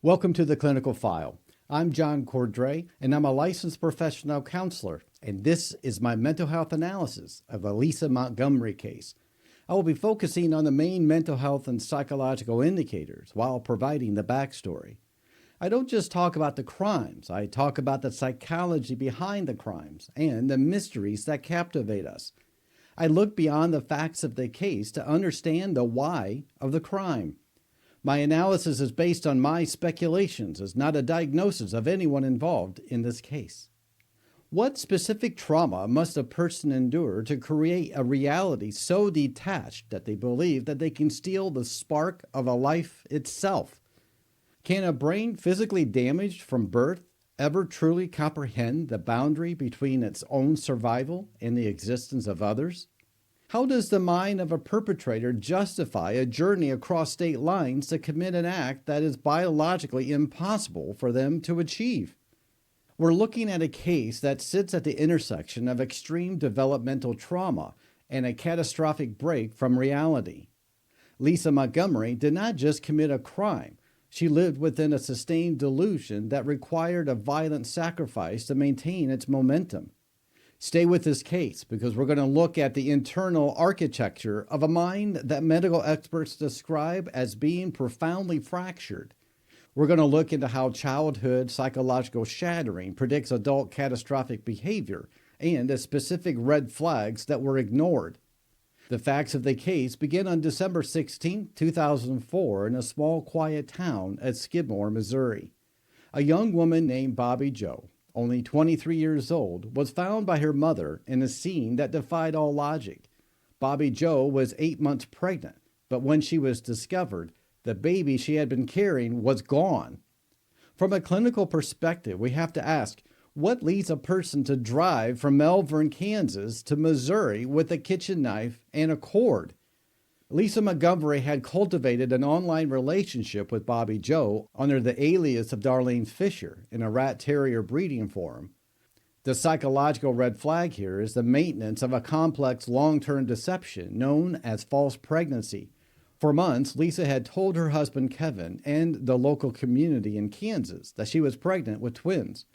Welcome to the Clinical File. I'm John Cordray, and I'm a licensed professional counselor, and this is my mental health analysis of the Lisa Montgomery case. I will be focusing on the main mental health and psychological indicators while providing the backstory. I don't just talk about the crimes, I talk about the psychology behind the crimes and the mysteries that captivate us. I look beyond the facts of the case to understand the why of the crime. My analysis is based on my speculations, it's not a diagnosis of anyone involved in this case. What specific trauma must a person endure to create a reality so detached that they believe that they can steal the spark of a life itself? Can a brain physically damaged from birth ever truly comprehend the boundary between its own survival and the existence of others? How does the mind of a perpetrator justify a journey across state lines to commit an act that is biologically impossible for them to achieve? We're looking at a case that sits at the intersection of extreme developmental trauma and a catastrophic break from reality. Lisa Montgomery did not just commit a crime. She lived within a sustained delusion that required a violent sacrifice to maintain its momentum. Stay with this case because we're going to look at the internal architecture of a mind that medical experts describe as being profoundly fractured. We're going to look into how childhood psychological shattering predicts adult catastrophic behavior and the specific red flags that were ignored. The facts of the case begin on December 16, 2004 in a small quiet town at Skidmore, Missouri. A young woman named Bobby Jo, only 23 years old, was found by her mother in a scene that defied all logic. Bobby Jo was 8 months pregnant, but when she was discovered, the baby she had been carrying was gone. From a clinical perspective, we have to ask, what leads a person to drive from Melbourne, Kansas to Missouri with a kitchen knife and a cord? Lisa Montgomery had cultivated an online relationship with Bobby Jo under the alias of Darlene Fisher in a rat terrier breeding forum. The psychological red flag here is the maintenance of a complex long-term deception known as false pregnancy. For months, Lisa had told her husband Kevin and the local community in Kansas that she was pregnant with twins.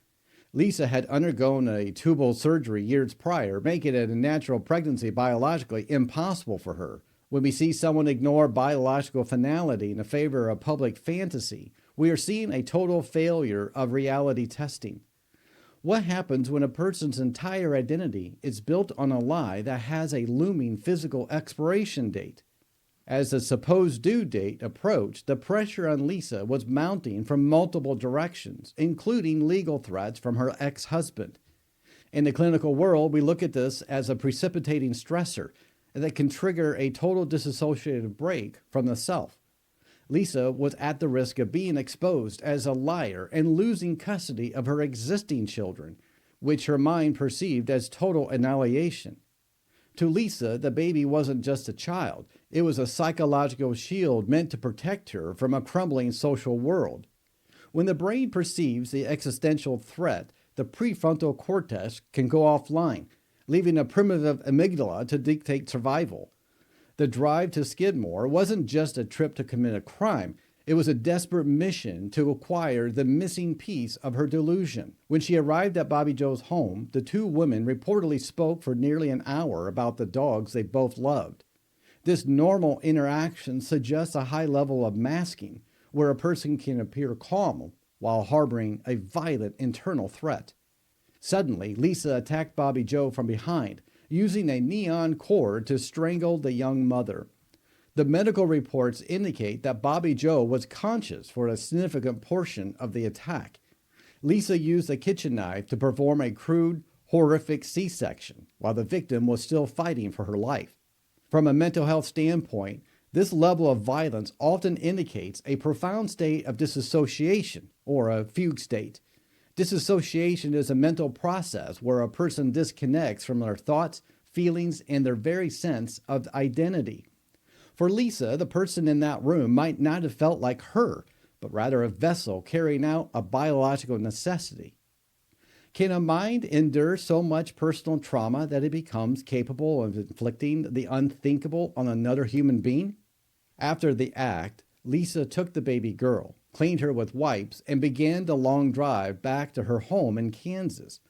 Lisa had undergone a tubal surgery years prior, making it a natural pregnancy biologically impossible for her. When we see someone ignore biological finality in favor of public fantasy, we are seeing a total failure of reality testing. What happens when a person's entire identity is built on a lie that has a looming physical expiration date? As the supposed due date approached, the pressure on Lisa was mounting from multiple directions, including legal threats from her ex-husband. In the clinical world, we look at this as a precipitating stressor that can trigger a total dissociative break from the self. Lisa was at the risk of being exposed as a liar and losing custody of her existing children, which her mind perceived as total annihilation. To Lisa, the baby wasn't just a child. It was a psychological shield meant to protect her from a crumbling social world. When the brain perceives the existential threat, the prefrontal cortex can go offline, leaving a primitive amygdala to dictate survival. The drive to Skidmore wasn't just a trip to commit a crime. It was a desperate mission to acquire the missing piece of her delusion. When she arrived at Bobby Jo's home, the two women reportedly spoke for nearly an hour about the dogs they both loved. This normal interaction suggests a high level of masking, where a person can appear calm while harboring a violent internal threat. Suddenly, Lisa attacked Bobby Jo from behind, using a neon cord to strangle the young mother. The medical reports indicate that Bobby Jo was conscious for a significant portion of the attack. Lisa used a kitchen knife to perform a crude, horrific C-section, while the victim was still fighting for her life. From a mental health standpoint, this level of violence often indicates a profound state of disassociation, or a fugue state. Disassociation is a mental process where a person disconnects from their thoughts, feelings, and their very sense of identity. For Lisa, the person in that room might not have felt like her, but rather a vessel carrying out a biological necessity. Can a mind endure so much personal trauma that it becomes capable of inflicting the unthinkable on another human being? After the act, Lisa took the baby girl, cleaned her with wipes, and began the long drive back to her home in Kansas.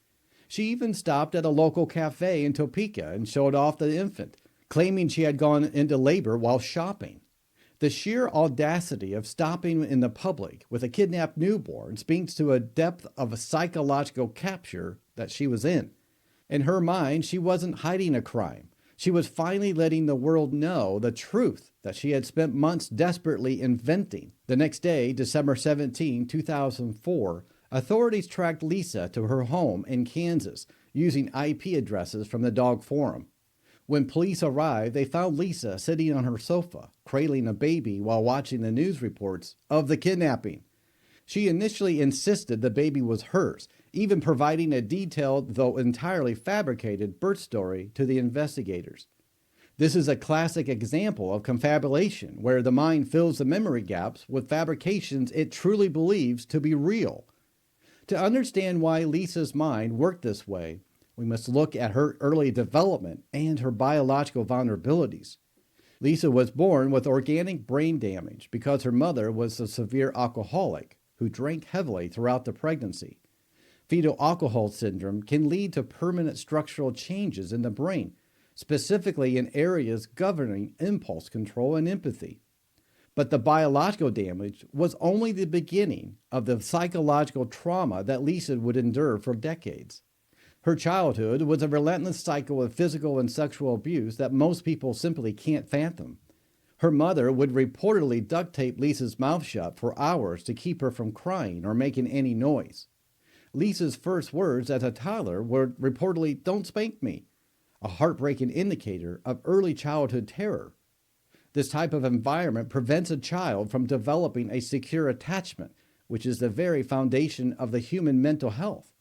She even stopped at a local cafe in Topeka and showed off the infant, claiming she had gone into labor while shopping. The sheer audacity of stopping in the public with a kidnapped newborn speaks to a depth of a psychological capture that she was in. In her mind, she wasn't hiding a crime. She was finally letting the world know the truth that she had spent months desperately inventing. The next day, December 17, 2004, authorities tracked Lisa to her home in Kansas using IP addresses from the dog forum. When police arrived, they found Lisa sitting on her sofa, cradling a baby while watching the news reports of the kidnapping. She initially insisted the baby was hers, even providing a detailed, though entirely fabricated, birth story to the investigators. This is a classic example of confabulation, where the mind fills the memory gaps with fabrications it truly believes to be real. To understand why Lisa's mind worked this way, we must look at her early development and her biological vulnerabilities. Lisa was born with organic brain damage because her mother was a severe alcoholic who drank heavily throughout the pregnancy. Fetal alcohol syndrome can lead to permanent structural changes in the brain, specifically in areas governing impulse control and empathy. But the biological damage was only the beginning of the psychological trauma that Lisa would endure for decades. Her childhood was a relentless cycle of physical and sexual abuse that most people simply can't fathom. Her mother would reportedly duct tape Lisa's mouth shut for hours to keep her from crying or making any noise. Lisa's first words as a toddler were reportedly, "Don't spank me," a heartbreaking indicator of early childhood terror. This type of environment prevents a child from developing a secure attachment, which is the very foundation of the human mental health.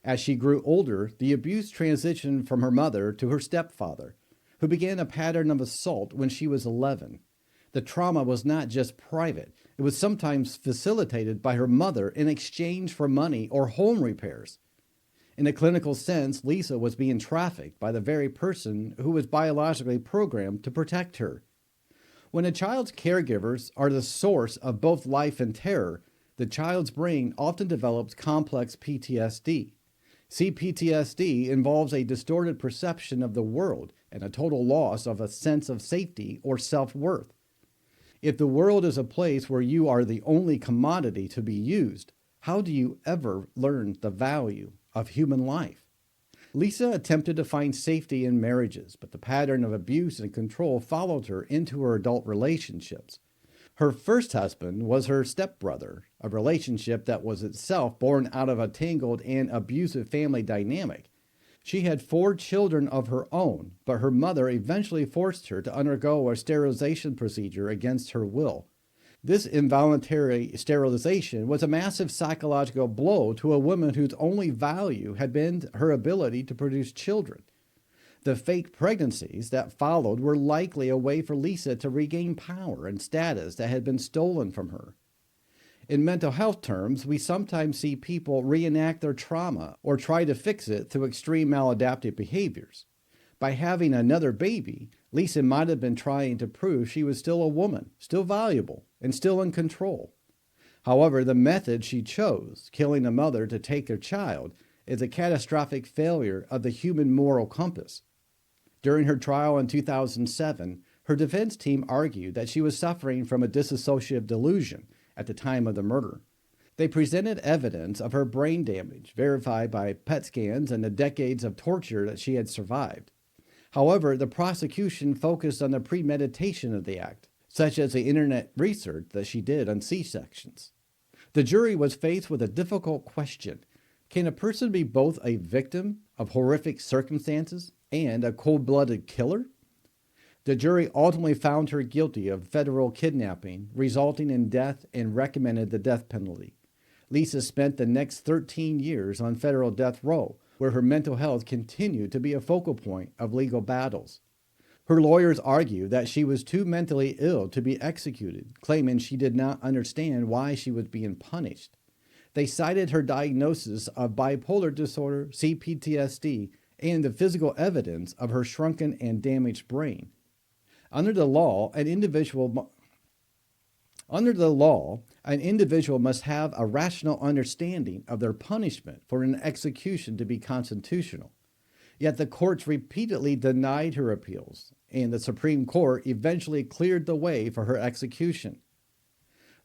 As she grew older, the abuse transitioned from her mother to her stepfather, who began a pattern of assault when she was 11. The trauma was not just private, it was sometimes facilitated by her mother in exchange for money or home repairs. In a clinical sense, Lisa was being trafficked by the very person who was biologically programmed to protect her. When a child's caregivers are the source of both life and terror, the child's brain often develops complex PTSD. CPTSD involves a distorted perception of the world and a total loss of a sense of safety or self-worth. If the world is a place where you are the only commodity to be used, how do you ever learn the value of human life? Lisa attempted to find safety in marriages, but the pattern of abuse and control followed her into her adult relationships. Her first husband was her stepbrother, a relationship that was itself born out of a tangled and abusive family dynamic. She had 4 children of her own, but her mother eventually forced her to undergo a sterilization procedure against her will. This involuntary sterilization was a massive psychological blow to a woman whose only value had been her ability to produce children. The fake pregnancies that followed were likely a way for Lisa to regain power and status that had been stolen from her. In mental health terms, we sometimes see people reenact their trauma or try to fix it through extreme maladaptive behaviors. By having another baby, Lisa might have been trying to prove she was still a woman, still valuable, and still in control. However, the method she chose, killing a mother to take their child, is a catastrophic failure of the human moral compass. During her trial in 2007, her defense team argued that she was suffering from a dissociative delusion at the time of the murder. They presented evidence of her brain damage, verified by PET scans and the decades of torture that she had survived. However, the prosecution focused on the premeditation of the act, such as the internet research that she did on C-sections. The jury was faced with a difficult question. Can a person be both a victim of horrific circumstances and a cold-blooded killer? The jury ultimately found her guilty of federal kidnapping, resulting in death, and recommended the death penalty. Lisa spent the next 13 years on federal death row, where her mental health continued to be a focal point of legal battles. Her lawyers argued that she was too mentally ill to be executed, claiming she did not understand why she was being punished. They cited her diagnosis of bipolar disorder, CPTSD, and the physical evidence of her shrunken and damaged brain. Under the law, An individual must have a rational understanding of their punishment for an execution to be constitutional. Yet the courts repeatedly denied her appeals, and the Supreme Court eventually cleared the way for her execution.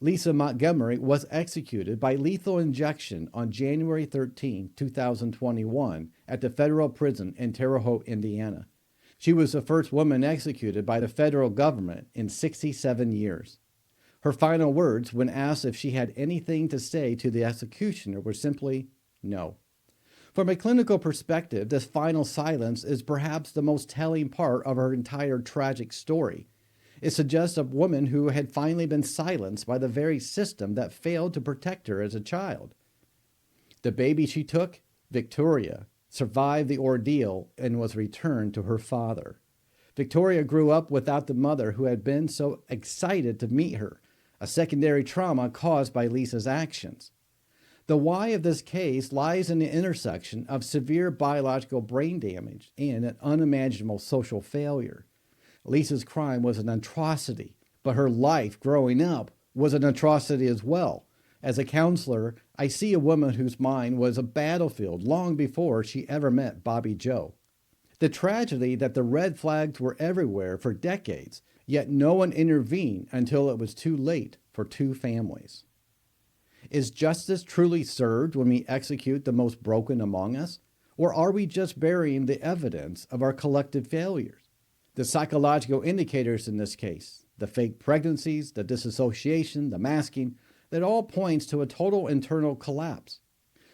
Lisa Montgomery was executed by lethal injection on January 13, 2021, at the federal prison in Terre Haute, Indiana. She was the first woman executed by the federal government in 67 years. Her final words, when asked if she had anything to say to the executioner, were simply, "No." From a clinical perspective, this final silence is perhaps the most telling part of her entire tragic story. It suggests a woman who had finally been silenced by the very system that failed to protect her as a child. The baby she took, Victoria, survived the ordeal and was returned to her father. Victoria grew up without the mother who had been so excited to meet her, a secondary trauma caused by Lisa's actions. The why of this case lies in the intersection of severe biological brain damage and an unimaginable social failure. Lisa's crime was an atrocity, but her life growing up was an atrocity as well. As a counselor, I see a woman whose mind was a battlefield long before she ever met Bobby Joe. The tragedy that the red flags were everywhere for decades, yet no one intervened until it was too late for two families. Is justice truly served when we execute the most broken among us? Or are we just burying the evidence of our collective failures? The psychological indicators in this case, the fake pregnancies, the disassociation, the masking, that all points to a total internal collapse.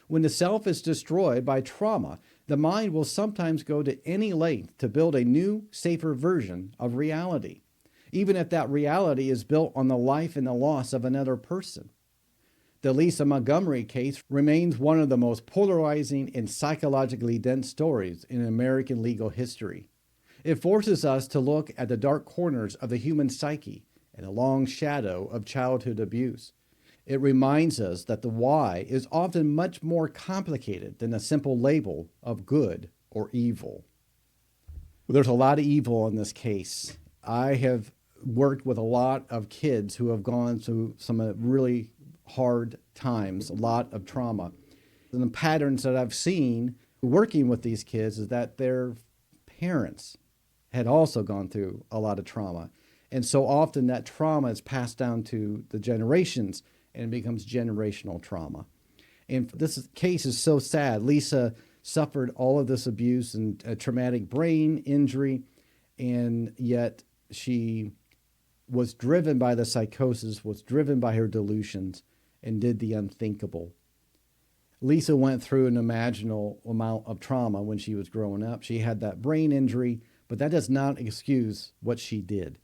When the self is destroyed by trauma, the mind will sometimes go to any length to build a new, safer version of reality, even if that reality is built on the life and the loss of another person. The Lisa Montgomery case remains one of the most polarizing and psychologically dense stories in American legal history. It forces us to look at the dark corners of the human psyche and the long shadow of childhood abuse. It reminds us that the why is often much more complicated than a simple label of good or evil. Well, there's a lot of evil in this case. I have worked with a lot of kids who have gone through some really hard times, a lot of trauma. And the patterns that I've seen working with these kids is that their parents had also gone through a lot of trauma. And so often that trauma is passed down to the generations and becomes generational trauma. And this case is so sad. Lisa suffered all of this abuse and a traumatic brain injury, and yet she was driven by the psychosis, was driven by her delusions, and did the unthinkable. Lisa went through an unimaginable amount of trauma when she was growing up. She had that brain injury, but that does not excuse what she did.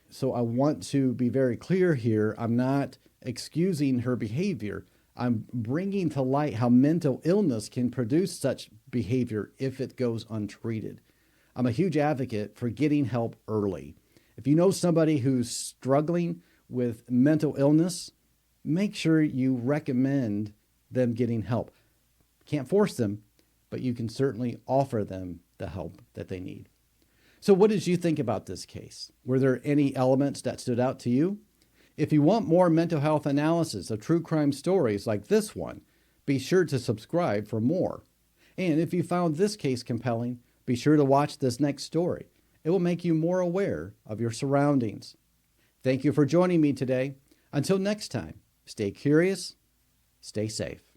So I want to be very clear here. I'm not excusing her behavior. I'm bringing to light how mental illness can produce such behavior if it goes untreated. I'm a huge advocate for getting help early. If you know somebody who's struggling with mental illness, make sure you recommend them getting help. Can't force them, but you can certainly offer them the help that they need. So what did you think about this case? Were there any elements that stood out to you? If you want more mental health analysis of true crime stories like this one, be sure to subscribe for more. And if you found this case compelling, be sure to watch this next story. It will make you more aware of your surroundings. Thank you for joining me today. Until next time, stay curious, stay safe.